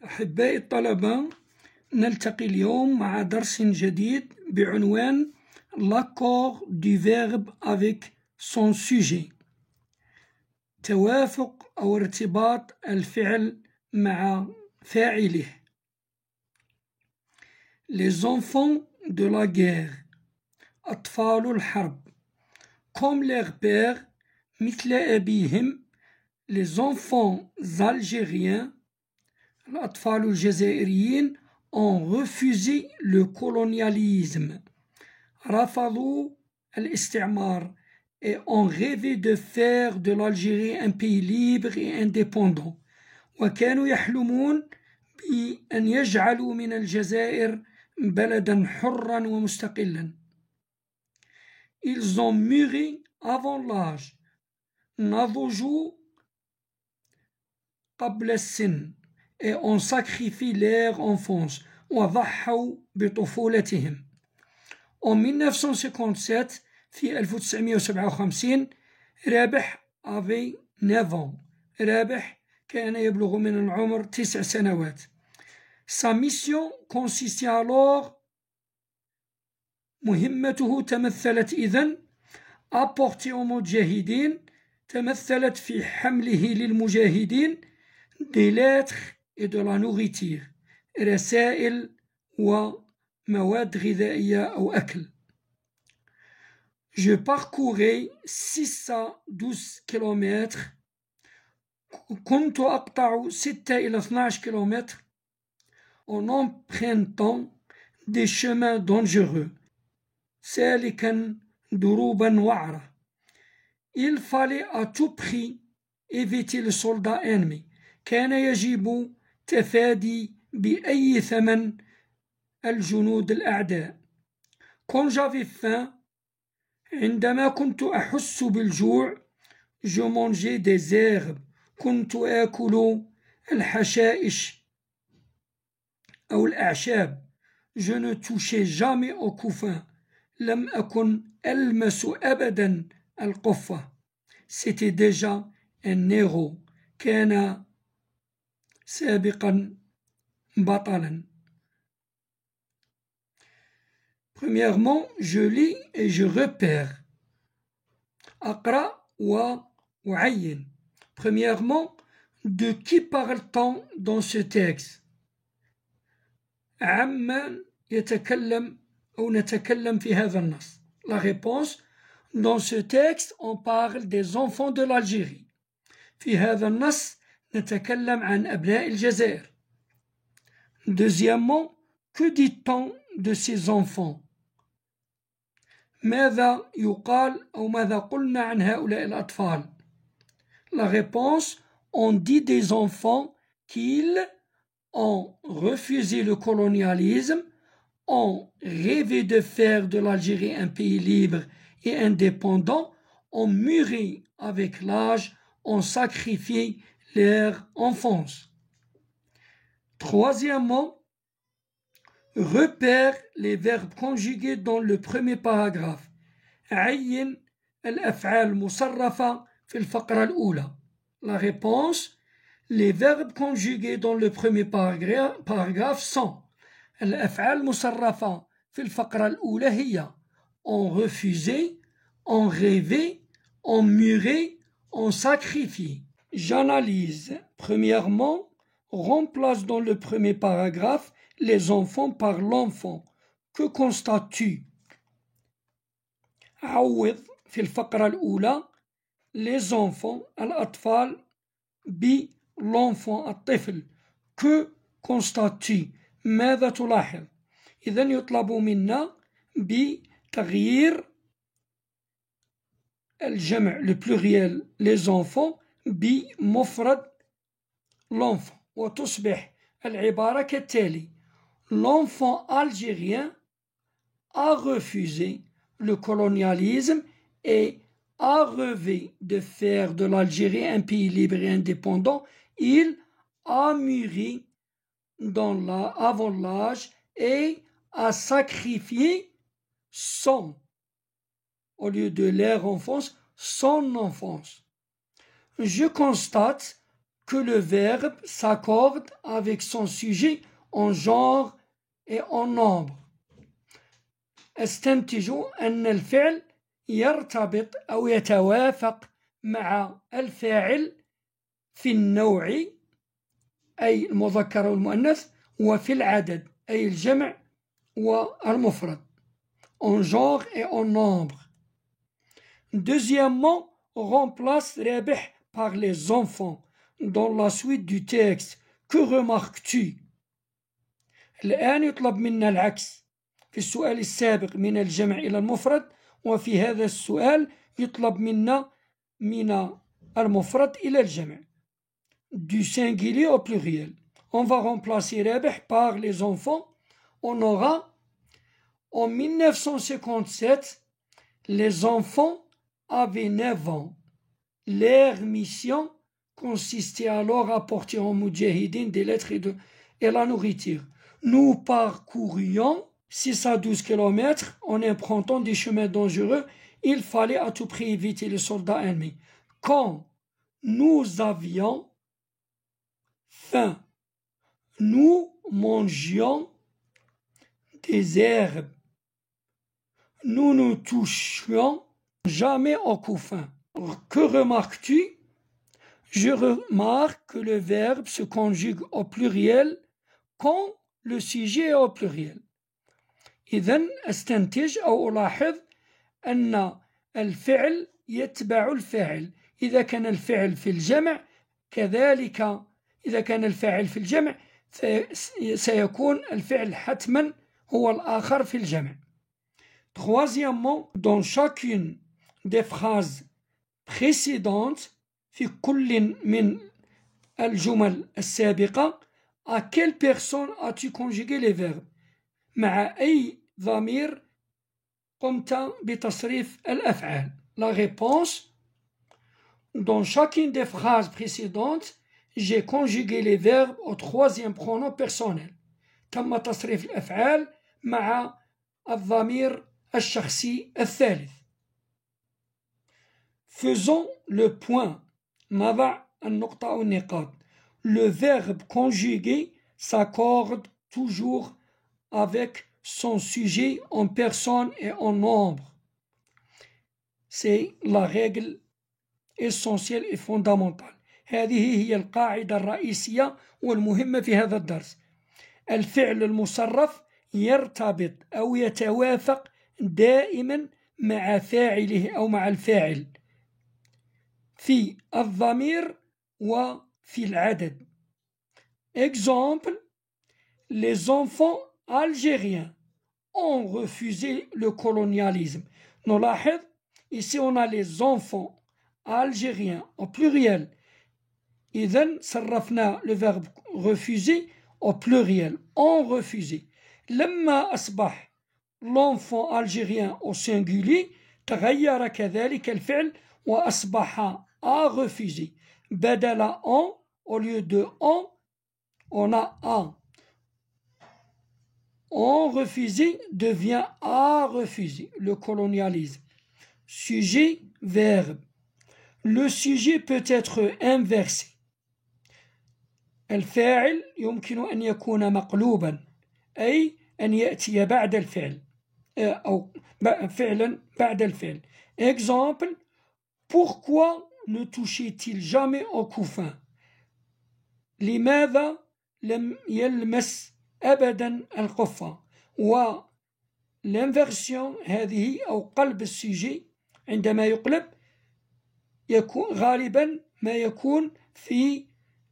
أحبائي الطلبة، نلتقي اليوم مع درس جديد بعنوان l'accord du verbe avec son sujet. توافق أو ارتباط الفعل مع فاعله. Les enfants de la guerre أطفال الحرب comme leur père مثل أبيهم. Les enfants algériens الأطفال الجزائريين ont refusé le colonialisme. رفضوا الاستعمار et ont rêvé de faire de l'Algérie un pays libre et indépendant. وكانوا يحلمون بأن يجعلوا من الجزائر بلدا حرا ومستقلا. Ils ont mûri avant l'âge. نضجوا قبل السن et ont sacrifié leur enfance وضحوا بطفولتهم. En 1957 في 1957 رابح avait 9 ans. رابح كان يبلغ من العمر 9 سنوات. Sa mission consistait alors مهمته تمثلت إذن apporter aux مجاهدين تمثلت في حمله للمجاهدين des lettres et de la nourriture رسائل ومواد غذائية أو أكل. Je parcourais 612 كيلومتر. كنت أقطع 6 إلى 12 كيلومتر en empruntant des chemins dangereux سالكا دروبا وعرة. Il fallait à tout prix éviter le soldat ennemi. كان يجب تفادي بأي ثمن الجنود الأعداء. Quand j'avais faim, عندما كنت أحس بالجوع, je mangeais des herbes. كنت آكل الحشائش أو الأعشاب. Je ne touchais jamais au couffin. لم أكن ألمس أبدا القفة. C'était déjà un héros. كان سابقا بطلا. Premièrement, je lis et je repère. أقرأ وأعين. Premièrement, de qui parle-t-on dans ce texte? عمن يتكلم أو نتكلم في هذا النص. La réponse, dans ce texte, on parle des enfants de l'Algérie. في هذا النص نتكلم عن أبناء الجزائر. Deuxièmement, que dit-on de ces enfants? ماذا يقال أو ماذا قلنا عن هؤلاء الأطفال؟ La réponse, on dit des enfants qu'ils ont refusé le colonialisme, ont rêvé de faire de l'Algérie un pays libre et indépendant, ont mûri avec l'âge, ont sacrifié leur enfance. Troisièmement, repère les verbes conjugués dans le premier paragraphe. عين الأفعال المصرفة في الفقرة الأولى. La réponse, les verbes conjugués dans le premier paragraphe sont الأفعال المصرفة في الفقرة الأولى هي ont refusé, ont rêvé, ont mûri, ont sacrifié. J'analyse. Premièrement, remplace dans le premier paragraphe les enfants par l'enfant. Que constates-tu? عوض في الفقرة الأولى les enfants الأطفال ب l'enfant الطفل. Que constates-tu? ماذا تلاحظ؟ إذن يطلب منا بتغيير الجمع le pluriel les enfants بمفرد l'enfant وتصبح العبارة كالتالي. L'enfant algérien a refusé le colonialisme et a rêvé de faire de l'Algérie un pays libre et indépendant. Il a mûri avant l'âge et a sacrifié son, au lieu de leur enfance, son enfance. Je constate que le verbe s'accorde avec son sujet en genre et en nombre. استنتج أن الفعل يرتبط أو يتوافق مع الفاعل في النوع أي المذكر والمؤنث وفي العدد أي الجمع والمفرد en genre et en nombre. Deuxièmement, remplace رابح par les enfants dans la suite du texte. Que remarques-tu؟ الآن يطلب منا العكس في السؤال السابق من الجمع إلى المفرد وفي هذا السؤال يطلب منا من المفرد إلى الجمع du singulier au pluriel. On va remplacer رابح par les enfants. On aura en 1957 les enfants avaient 9 ans. Leur mission consistait alors à porter en moudjahidine des lettres et la nourriture. Nous parcourions 6 à 12 km en empruntant des chemins dangereux. Il fallait à tout prix éviter les soldats ennemis. Quand nous avions faim, nous mangions des herbes. Nous ne touchions jamais au couffin. Que remarques-tu? Je remarque que le verbe se conjugue au pluriel quand le sujet est au pluriel. إذن أستنتج أو ألاحظ أن الفعل يتبع الفاعل. إذا كان الفعل في الجمع كذلك إذا كان الفاعل في الجمع سيكون الفعل حتما هو الآخر في الجمع. Troisièmement, dans chacune des phrases précédentes في كل من الجمل السابقة à quelle personne as-tu conjugué les verbes؟ مع أي ضمير قمت بتصريف الأفعال؟ La réponse, dans chacune des phrases précédentes, j'ai conjugué les verbes au troisième pronom personnel. تم تصريف الأفعال مع الضمير الشخصي الثالث. Faisons le point. نضع النقطة أو النقاط. Le verbe conjugué s'accorde toujours avec son sujet en personne et en nombre. C'est la règle essentielle et fondamentale. هذه هي القاعدة الرئيسية والمهمة في هذا الدرس. الفعل المصرف يرتبط أو يتوافق دائما مع فاعله أو مع الفاعل في الضمير وفي العدد. Exemple, les enfants algériens ont refusé le colonialisme. نلاحظ ici on a les enfants algériens au pluriel. إذن صرفنا le verbe refuser au pluriel. ont refusé. لما أصبح l'enfant algérien au singulier تغير كذلك الفعل وأصبح a refusé. بدل en au lieu de on a a. On refusé devient a refusé. Le colonialisme. Sujet, verbe. Le sujet peut être inversé. الفاعل يمكن أن يكون مقلوبا أي أن يأتي بعد الفعل أو فعلا بعد الفعل. Exemple, pourquoi ne touchait-il jamais au couffin؟ لماذا لم يلمس أبدا القفة؟ والانفرسيون هذه أو قلب السوجي عندما يقلب يكون غالبا ما يكون في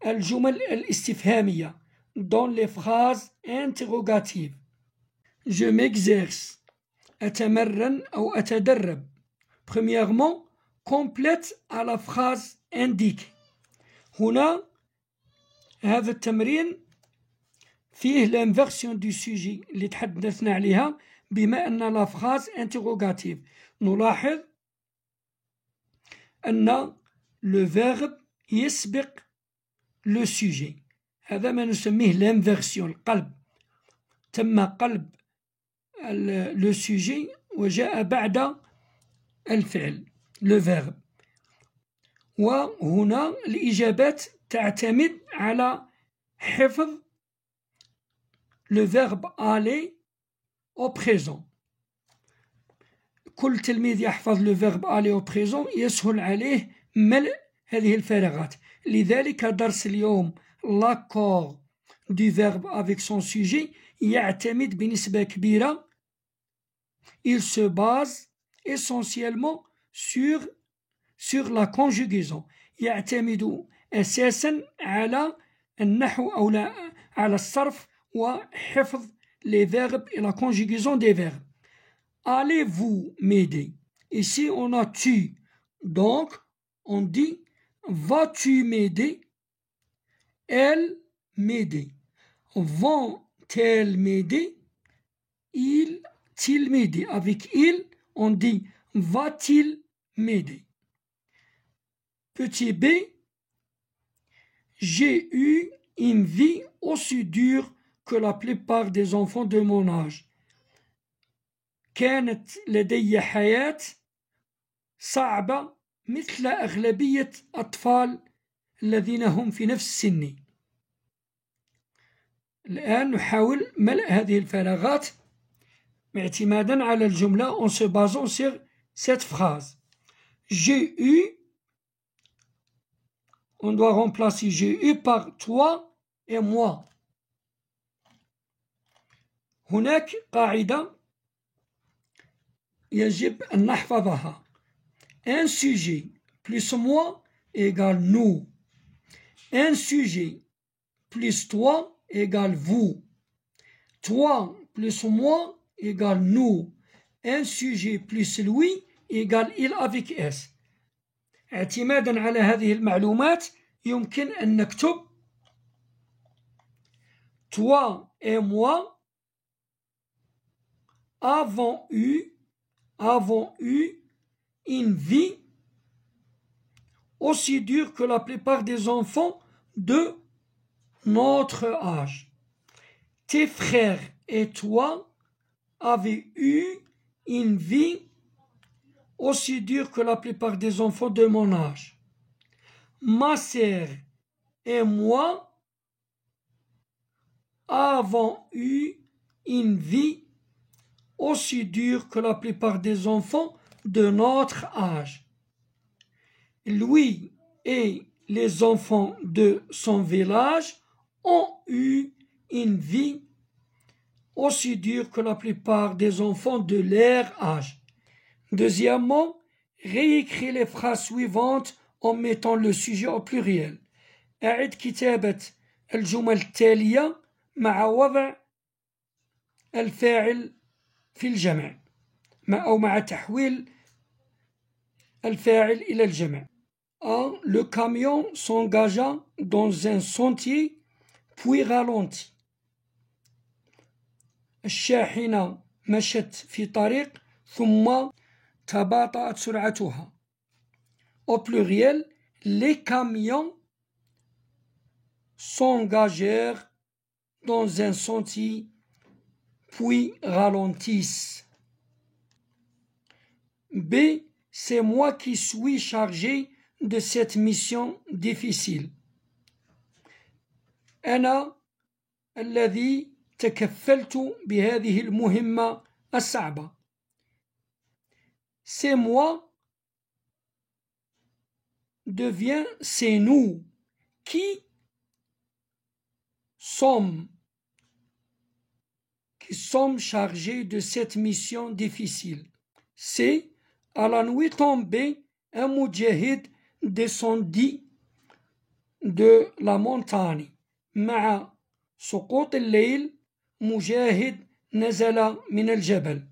الجمل الاستفهامية dans les phrases interrogatives. Je m'exerce. أتمرن أو أتدرب. Premièrement, complète à la phrase indique. هنا هذا التمرين فيه l'inversion du sujet اللي تحدثنا عليها بما أن la phrase interrogative. نلاحظ أن le verbe يسبق le sujet. هذا ما نسميه l'inversion القلب. تم قلب le sujet وجاء بعد الفعل le verbe. وهنا الإجابات تعتمد على حفظ le verbe aller au présent. كل تلميذ يحفظ le verbe aller au présent يسهل عليه ملء هذه الفراغات. لذلك درس اليوم l'accord du verbe avec son sujet يعتمد بنسبة كبيرة. Il se base essentiellement sur la conjugaison. يعتمد أساسا على النحو أو على الصرف وحفظ les verbes et la conjugaison des verbes. Allez-vous m'aider? Ici on a tu. Donc on dit vas-tu m'aider? Elle m'aider. Vont-elles m'aider? Il-t-il m'aider? Avec il, on dit va-t-il m'aider? Petit b, j'ai eu une vie aussi dure que la plupart des enfants de mon âge. كانت لدي حياة صعبة مثل أغلبية أطفال الذين هم في نفس سني. الآن نحاول ملء هذه الفراغات اعتمادا على الجملة en se basant sur cette phrase. J'ai eu, on doit remplacer j'ai eu par toi et moi. هناك قاعدة يجب أن نحفظها. Un sujet plus moi égale nous. Un sujet plus toi égale vous. Toi plus moi égale nous. Un sujet plus lui égale il avec S. اعتمادا على هذه المعلومات يمكن أن نكتب toi et moi avons eu une vie aussi dure que la plupart des enfants de notre âge. Tes frères et toi avez eu une vie aussi dure que la plupart des enfants de mon âge. Ma sœur et moi avons eu une vie aussi dure que la plupart des enfants de notre âge. Lui et les enfants de son village ont eu une vie aussi dure que la plupart des enfants de leur âge. Deuxièmement, réécris les phrases suivantes en mettant le sujet au pluriel. أعد كتابة الجمل التالية مع وضع الفاعل في الجمع أو مع تحويل الفاعل إلى الجمع. Le camion s'engagea dans un sentier puis ralentit. الشاحنة مشت في طريق ثم تباطأت سرعتها. Au pluriel, les camions s'engagèrent dans un sentier puis ralentissent. B. C'est moi qui suis chargé de cette mission difficile. أنا الذي تكفلت بهذه المهمة الصعبة. C'est moi devient c'est nous qui sommes chargés de cette mission difficile. C'est à la nuit tombée, un moudjahid descendit de la montagne. مع سقوط الليل مجاهد نزل من الجبل.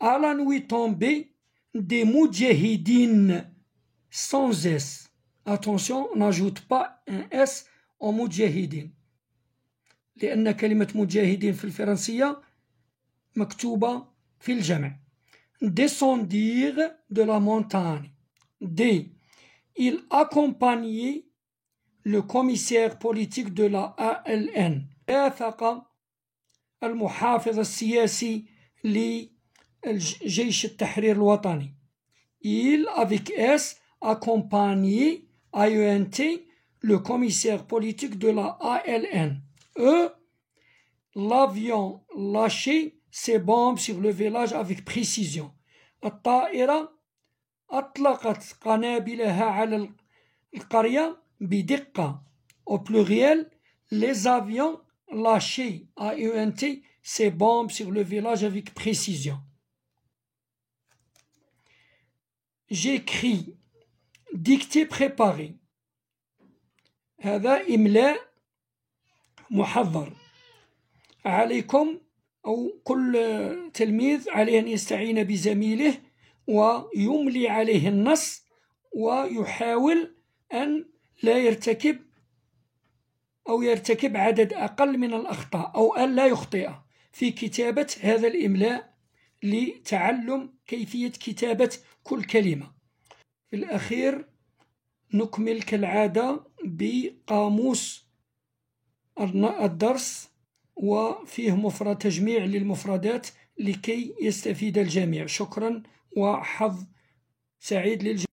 À la nuit tombée, des moudjahidines sans S. Attention, n'ajoute pas un S en moudjahidin. لأن كلمة مجاهدين في الفرنسية مكتوبة في الجمع. Descendir de la montagne. D. Il accompagnait le commissaire politique de la ALN. رافق المحافظ السياسي لجيش التحرير الوطني. Il avec S accompagnait AENT le commissaire politique de la ALN. E. L'avion lâchait ses bombes sur le village avec précision. الطائرة أطلقت قنابلها على القرية بدقة. Au pluriel, les avions lâchaient AENT ses bombes sur le village avec précision. J'écris. Dictée préparée. هذا إملاء محضر. عليكم أو كل تلميذ عليه أن يستعين بزميله ويملي عليه النص ويحاول أن لا يرتكب أو يرتكب عدد أقل من الأخطاء أو أن لا يخطئ في كتابة هذا الإملاء لتعلم كيفية كتابة كل كلمة. في الأخير نكمل كالعادة بقاموس الدرس وفيه مفرد تجميع للمفردات لكي يستفيد الجميع. شكرا وحظ سعيد للجميع.